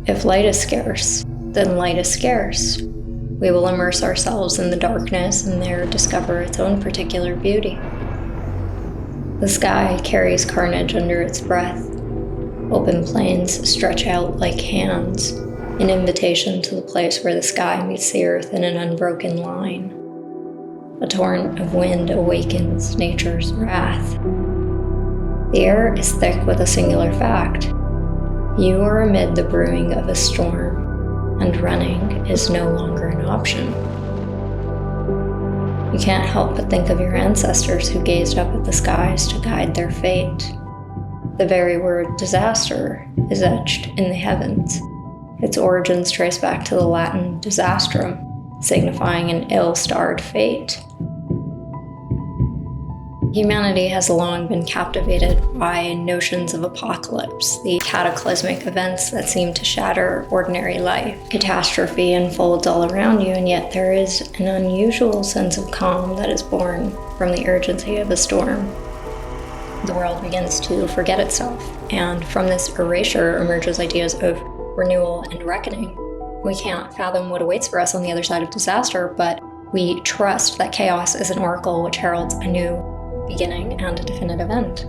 If light is scarce, then light is scarce. We will immerse ourselves in the darkness and there discover its own particular beauty. The sky carries carnage under its breath. Open plains stretch out like hands, an invitation to the place where the sky meets the earth in an unbroken line. A torrent of wind awakens nature's wrath. The air is thick with a singular fact. You are amid the brewing of a storm, and running is no longer an option. You can't help but think of your ancestors who gazed up at the skies to guide their fate. The very word disaster is etched in the heavens. Its origins trace back to the Latin disastrum, signifying an ill-starred fate. Humanity has long been captivated by notions of apocalypse, the cataclysmic events that seem to shatter ordinary life. Catastrophe unfolds all around you, and yet there is an unusual sense of calm that is born from the urgency of a storm. The world begins to forget itself, and from this erasure emerges ideas of renewal and reckoning. We can't fathom what awaits for us on the other side of disaster, but we trust that chaos is an oracle which heralds a new beginning and a definitive end.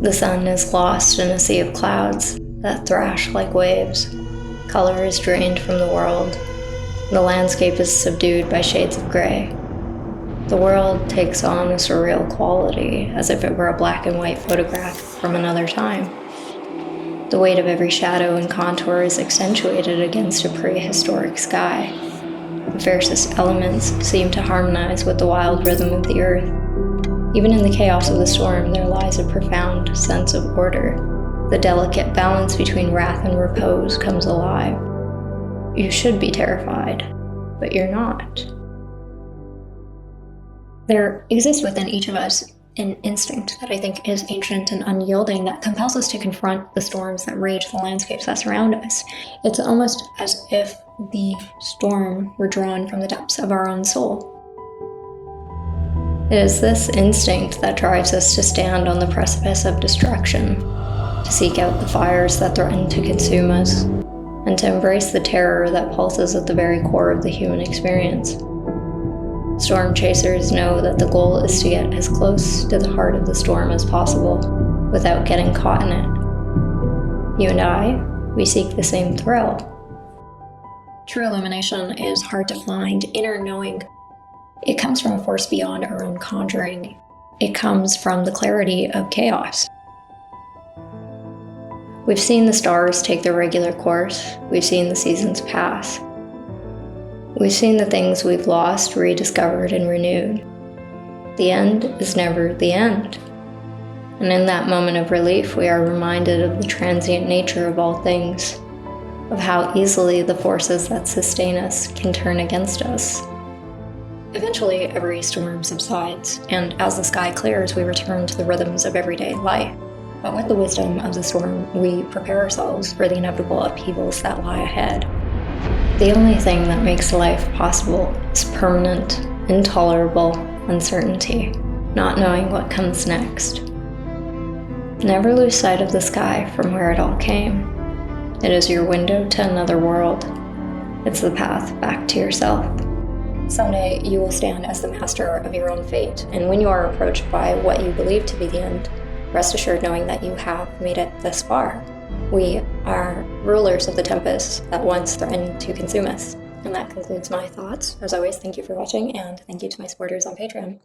The sun is lost in a sea of clouds that thrash like waves. Color is drained from the world. The landscape is subdued by shades of gray. The world takes on a surreal quality, as if it were a black and white photograph from another time. The weight of every shadow and contour is accentuated against a prehistoric sky. The fiercest elements seem to harmonize with the wild rhythm of the earth. Even in the chaos of the storm, there lies a profound sense of order. The delicate balance between wrath and repose comes alive. You should be terrified, but you're not. There exists within each of us an instinct that I think is ancient and unyielding that compels us to confront the storms that rage the landscapes that surround us. It's almost as if the storm were drawn from the depths of our own soul. It is this instinct that drives us to stand on the precipice of destruction, to seek out the fires that threaten to consume us, and to embrace the terror that pulses at the very core of the human experience. Storm chasers know that the goal is to get as close to the heart of the storm as possible without getting caught in it. You and I, we seek the same thrill. True illumination is hard to find. Inner knowing, it comes from a force beyond our own conjuring. It comes from the clarity of chaos. We've seen the stars take their regular course. We've seen the seasons pass. We've seen the things we've lost rediscovered and renewed. The end is never the end. And in that moment of relief, we are reminded of the transient nature of all things, of how easily the forces that sustain us can turn against us. Eventually, every storm subsides, and as the sky clears, we return to the rhythms of everyday life. But with the wisdom of the storm, we prepare ourselves for the inevitable upheavals that lie ahead. The only thing that makes life possible is permanent, intolerable uncertainty, not knowing what comes next. Never lose sight of the sky from where it all came. It is your window to another world. It's the path back to yourself. Someday you will stand as the master of your own fate, and when you are approached by what you believe to be the end, rest assured knowing that you have made it this far. We are rulers of the tempest that once threatened to consume us. And that concludes my thoughts. As always, thank you for watching, and thank you to my supporters on Patreon.